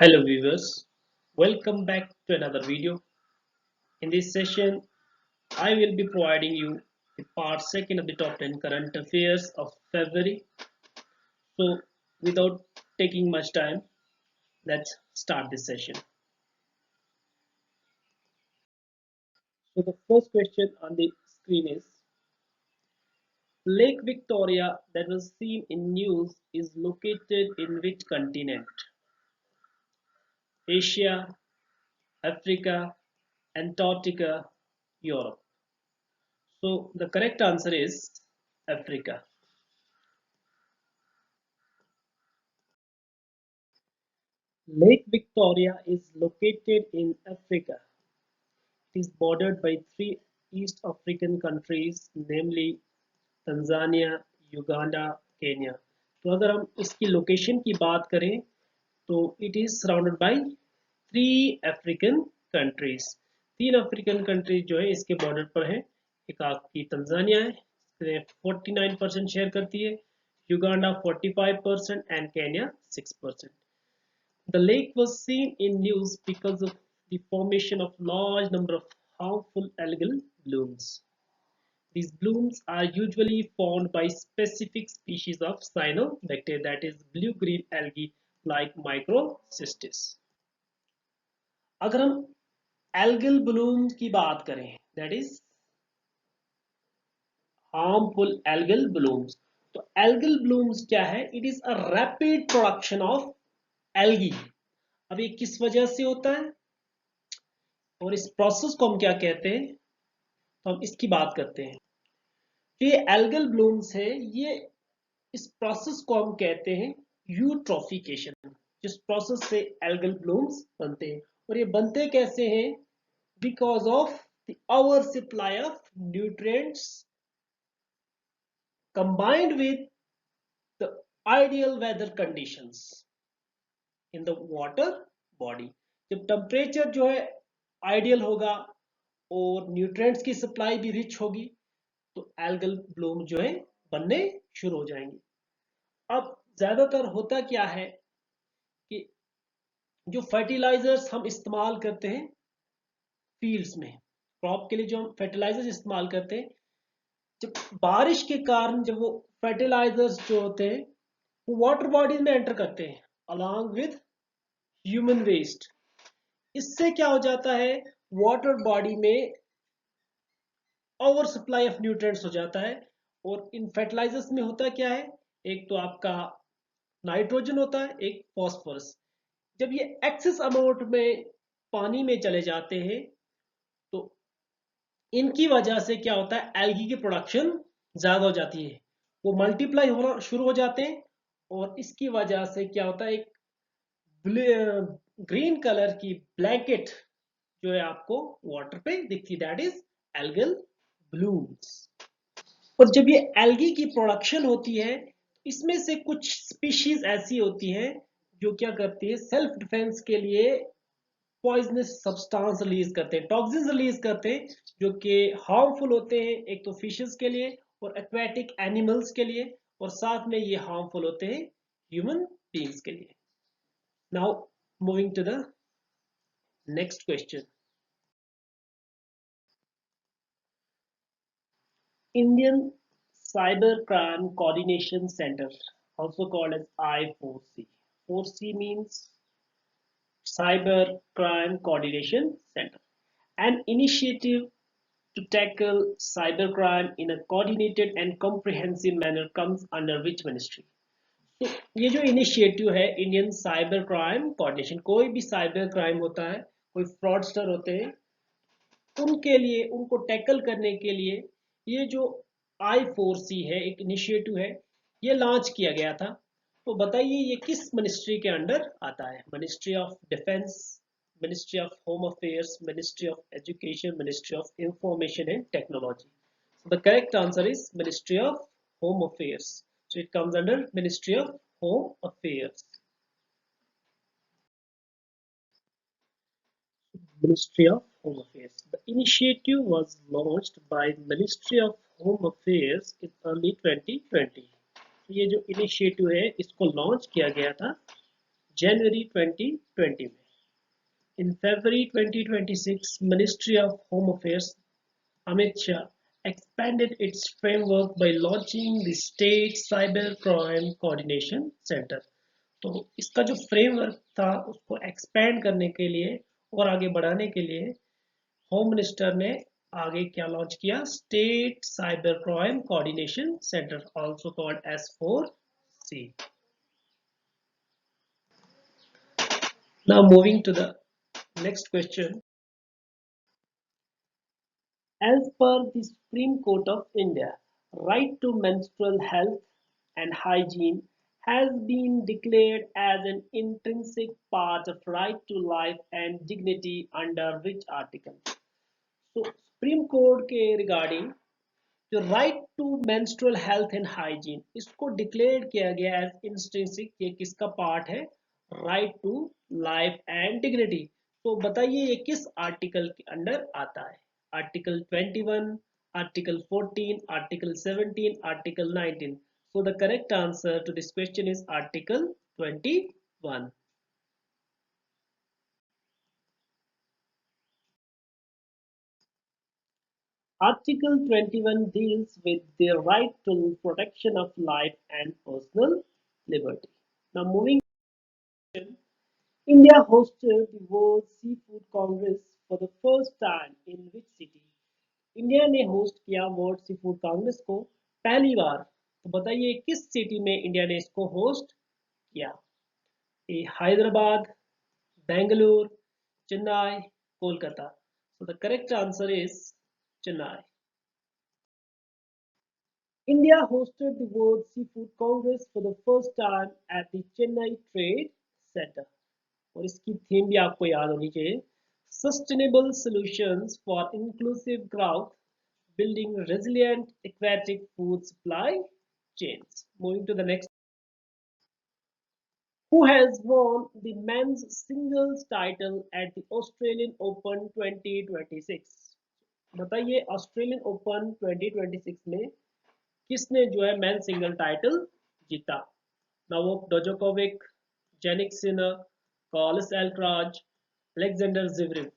Hello viewers, welcome back to another video. In this session, I will be providing you the part second of the top 10 current affairs of February. So without taking much time, let's start this session. So the first question on the screen is Lake Victoria that was seen in news is located in which continent? Asia, Africa, Antarctica, Europe. So the correct answer is Africa. Lake Victoria is located in Africa. It is bordered by three East African countries, namely Tanzania, Uganda, Kenya. तो अगर हम इसकी location की बात करें तो it is surrounded by three African countries. तीन African countries जो है इसके बॉर्डर पर है। एक आपकी तंजानिया है, 49% शेयर करती है, Uganda 45% and Kenya 6%। The lake was seen in news because of the formation of large number of harmful algal blooms. These blooms are usually formed by specific species of cyanobacteria, that is blue-green algae like microcystis. अगर हम algal blooms की बात करें, that is harmful algal blooms, तो algal blooms क्या है? It is a rapid production of algae. अब ये किस वजह से होता है और इस प्रोसेस को हम क्या कहते हैं, तो हम इसकी बात करते हैं। ये एल्गल ब्लूम्स है, ये इस प्रोसेस को हम कहते हैं यूट्रोफिकेशन, जिस प्रोसेस से एल्गल ब्लूम्स बनते हैं। और ये बनते कैसे हैं? Because of the over supply of nutrients combined with the ideal weather conditions in the water body. जब टेम्परेचर जो है आइडियल होगा और न्यूट्रिएंट्स की सप्लाई भी रिच होगी तो एल्गल ब्लूम जो है बनने शुरू हो जाएंगे। अब ज्यादातर होता क्या है कि जो फर्टिलाइजर्स हम इस्तेमाल करते हैं फील्ड्स में, क्रॉप के लिए जो हम फर्टिलाइजर्स इस्तेमाल करते हैं, जब बारिश के कारण जब वो फर्टिलाइजर्स जो होते हैं वो वाटर बॉडीज में एंटर करते हैं अलॉन्ग विद ह्यूमन वेस्ट। इससे क्या हो जाता है? वाटर बॉडी में ओवर सप्लाई ऑफ न्यूट्रिएंट्स हो जाता है। और इन फर्टिलाइजर्स में होता क्या है? एक तो आपका नाइट्रोजन होता है, एक फॉस्फोरस। जब ये एक्सेस अमाउंट में पानी में चले जाते हैं तो इनकी वजह से क्या होता है? एल्गी की प्रोडक्शन ज्यादा हो जाती है, वो मल्टीप्लाई होना शुरू हो जाते हैं और इसकी वजह से क्या होता है? एक ग्रीन कलर की ब्लैंकेट जो है आपको वाटर पे दिखती है, दैट इज एल्गल ब्लूम्स। और जब ये एल्गी की प्रोडक्शन होती है इसमें से कुछ स्पीशीज ऐसी होती हैं जो क्या करती है? सेल्फ डिफेंस के लिए पॉइजनस सब्सटेंस रिलीज करते हैं, टॉक्सिन्स रिलीज करते हैं जो कि हार्मफुल होते हैं, एक तो फिशेस के लिए और एक्वेटिक एनिमल्स के लिए, और साथ में ये हार्मफुल होते हैं ह्यूमन बीइंग्स के लिए। Now moving to the next question. Indian cyber crime coordination centre, also called as I4C. 4C means Cyber Crime Coordination Center, an initiative to tackle cybercrime in a coordinated and comprehensive manner comes under which ministry? तो ये जो initiative है Indian cyber crime coordination, कोई भी cyber crime होता है, कोई fraudster होते हैं, उनके लिए, उनको टैकल करने के लिए ये जो I4C है, एक इनिशिएटिव है, ये लॉन्च किया गया था। तो बताइए ये किस मिनिस्ट्री के अंडर आता है? Ministry of defence, ministry of home affairs, ministry of education, ministry of information and technology. So the correct answer is Ministry of Home Affairs. So it comes under Ministry of Home Affairs. Ministry of Home Affairs. The initiative was launched by Ministry of Home Affairs in early 2020. ये जो initiative है इसको launch किया गया था जनवरी 2020 में। इन फरवरी 2026 ministry of home affairs Amit Shah expanded its framework by launching the State Cyber Crime Coordination Center. तो इसका जो फ्रेमवर्क था उसको एक्सपेंड करने के लिए और आगे बढ़ाने के लिए होम मिनिस्टर ने आगे क्या लॉन्च किया? State cyber crime coordination centre, also called S4C. Now moving to the next question. As per the Supreme Court of India, right to menstrual health and hygiene has been declared as an intrinsic part of right to life and dignity under which article? So, Supreme Court के regarding जो right to menstrual health and hygiene इसको declare किया गया as intrinsic, ये किसका part है? Right to life and dignity. तो बताइए ये किस आर्टिकल के अंडर आता है? Article 21, article 14, article 17, article 19? So the correct answer to this question is article 21. Article 21 deals with the right to protection of life and personal liberty. Now moving on, India hosted the World Seafood Congress for the first time in which city? India ने host किया world sea food Congress को पहली बार, तो बताइए किस city में India ने इसको होस्ट किया? ए Hyderabad, Bengaluru, Chennai, Kolkata? So the correct answer is Chennai. India hosted the World Seafood Congress for the first time at the Chennai Trade Center. और इसकी थीम भी आपको याद होनी चाहिए, Sustainable Solutions for Inclusive Growth, Building Resilient Aquatic Food Supply Chains. Moving to the next. Who has won the men's singles title at the Australian Open 2026? बताइए Australian open 2026 में किसने जो है मैन सिंगल टाइटल जीता? Novak Djokovic, Jannik Sinner, Carlos Alcaraz, Alexander Zverev?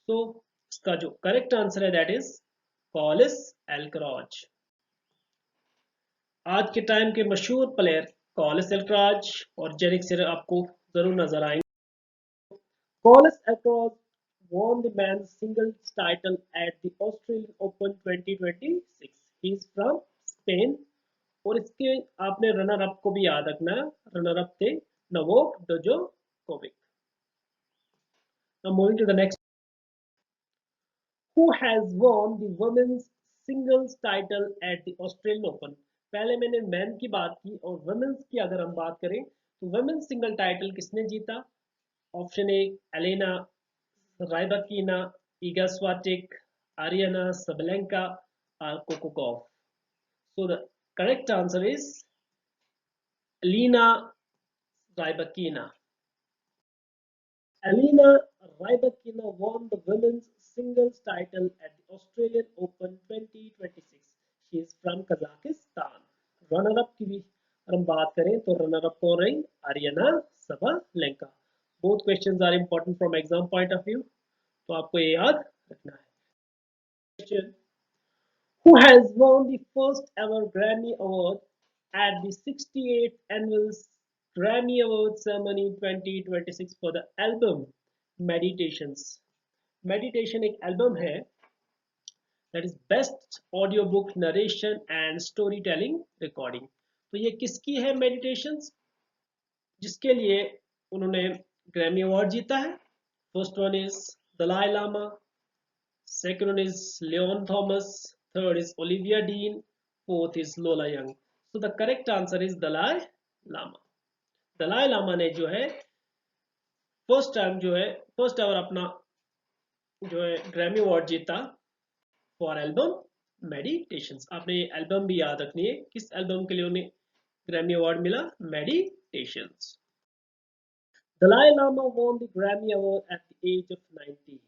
तो इसका जो correct answer है दैट इज कार्लोस अल्काराज। आज के टाइम के मशहूर प्लेयर कार्लोस अल्काराज और जेनिक सिनर आपको जरूर नजर आएंगे। Carlos Alcaraz won the men's singles title at the Australian Open 2026. He is from Spain. और इसके आपने रनर अप को भी याद रखना है, रनर अप थे Novak Djokovic. Now moving to the next. Who has won the women's singles title at the Australian Open? पहले मैंने मैन की बात की और वुमेन्स की अगर हम बात करें तो वुमेन्स सिंगल टाइटल किसने जीता? Option A Elena Rybakina, Iga Swiatek, Aryna Sabalenka और Coco Gauff? So the correct answer is Alina Rybakina. Alina Rybakina won the women's singles title at the Australian Open 2026. She is from Kazakhstan. Runner-up की भी अगर हम बात करें तो runner-up कौन रही? Ariana Sabalenka. Both questions are important from exam point of view, तो आपको ये याद रखना है. Question: Who has won the first ever Grammy Award at the 68th Annual Grammy Award Ceremony 2026 for the album Meditations? Meditation एक album है that is best audiobook narration and storytelling recording. तो ये किसकी है Meditations, जिसके लिए उन्होंने Grammy award जीता है? First one is Dalai Lama, second one is Leon Thomas, third is Olivia Dean, fourth is Lola Young. So the correct answer is Dalai Lama. Dalai Lama ने जो है फर्स्ट टाइम जो है first ever अपना जो है Grammy award जीता for album meditations. आपने ये एल्बम भी याद रखनी है, किस एल्बम के लिए उन्हें ग्रैमी अवार्ड मिला? Meditations. Dalai Lama won the Grammy Award at the age of 90.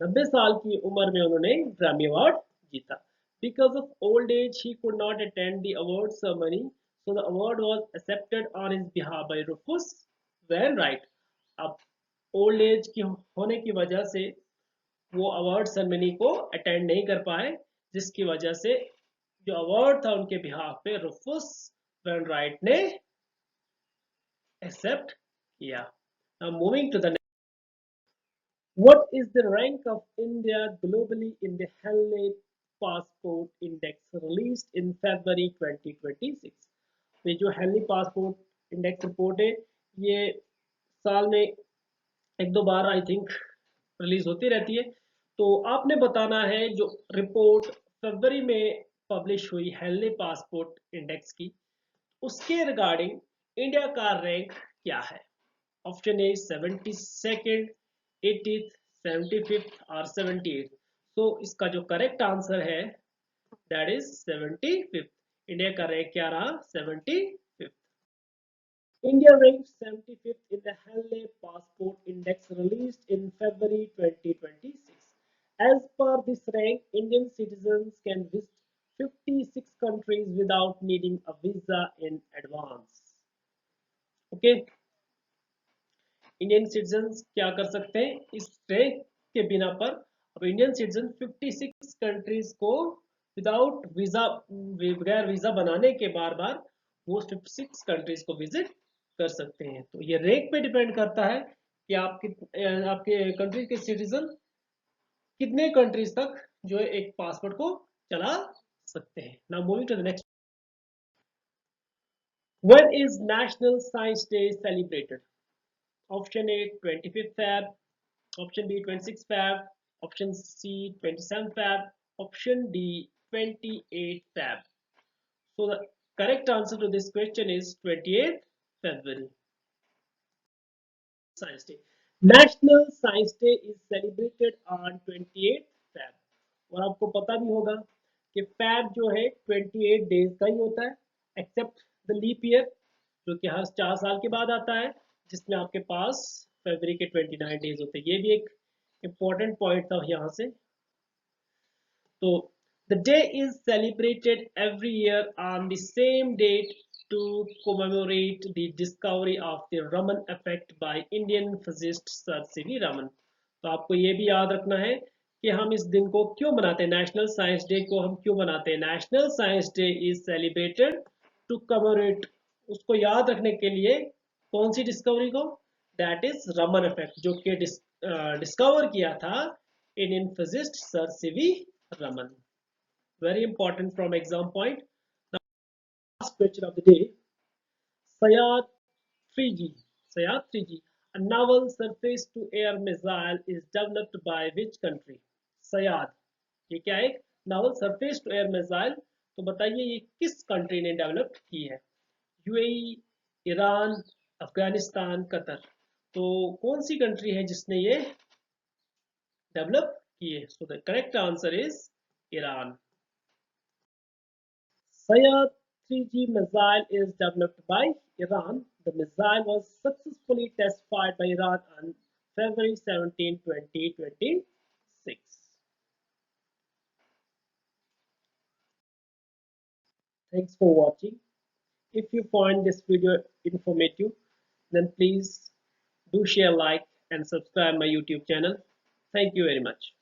90 साल की उम्र में उन्होंने ग्रैमी अवार्ड जीता। Because of old age, he could not attend the award ceremony, So the award was accepted on his behalf by Rufus Wainwright. अब old age की होने की वजह से वो अवार्ड सेरेमनी को अटेंड नहीं कर पाए, जिसकी वजह से जो अवार्ड था उनके बिहाफ पे रुफुस वेनराइट ने एक्सेप्ट किया. Now moving to the next. What is the rank of India globally in the Henley Passport Index released in February 2026? ये जो हेनली पासपोर्ट इंडेक्स रिपोर्ट है, ये साल में एक दो बार आई थिंक रिलीज होती रहती है. तो आपने बताना है जो रिपोर्ट फरवरी में पब्लिश हुई हेनली पासपोर्ट इंडेक्स की, उसके रिगार्डिंग इंडिया का रैंक क्या है. Option A 72nd, 80th, 75th और 78th. तो इसका जो करेक्ट आंसर है दैट इज 75th. इंडिया का रैंक क्या रहा? 75th. India ranked 75th in the Henley Passport Index released in February 2026. As per this rank, Indian citizens can visit 56 countries without needing a visa in advance. Okay, Indian citizens क्या कर सकते हैं इस rank के बिना पर. अब Indian citizen 56 countries को विदाउट वीजा, बगैर वीजा बनाने के बार बार वो 56 कंट्रीज को विजिट कर सकते हैं. तो ये रैंक पे डिपेंड करता है कि आपके कंट्री के सिटीजन कितने कंट्रीज तक जो है एक पासपोर्ट को चला सकते हैं. Now moving to the next. When is national science day celebrated? Option A 25th Feb, option B 26th Feb, option C 27th Feb, option D 28th Feb. So the correct answer to this question is 28th February. Science Day. National Science Day is celebrated on 28th Feb. और आपको पता भी होगा कि fab जो है 28 days का ही होता है, एक्सेप्ट द लीप ईयर जो कि हर 4 साल के बाद आता है, जिसमें आपके पास फरवरी के 29 डेज होते हैं. ये भी एक इम्पोर्टेंट पॉइंट था यहाँ से. तो the day is celebrated every year on the same date to commemorate the discovery of the Raman effect by Indian physicist Sir C.V. Raman. तो आपको ये भी याद रखना है कि हम इस दिन को क्यों मनाते हैं, नेशनल साइंस डे को हम क्यों मनाते हैं. National science day is celebrated to commemorate, उसको याद रखने के लिए कौन सी डिस्कवरी को, दैट इज रमन इफेक्ट, जो कि डिस्कवर किया था Indian physicist sir CV Raman. Very important from exam point. Last question of the day. Sayad 3G. Sayad 3G. A novel surface-to-air missile is developed by which country? Sayad. ये क्या है? Naval surface to air missile. तो बताइए ये किस country ने develop की है? UAE, Iran, Afghanistan, Qatar. तो कौन सी कंट्री है जिसने ये डेवलप की है? सो the correct answer is Iran. Sayad 3G missile is developed by Iran. The missile was successfully test-fired by Iran on February 17, 2026. Thanks for watching. If you find this video informative, then please do share, like, and subscribe my YouTube channel. Thank you very much.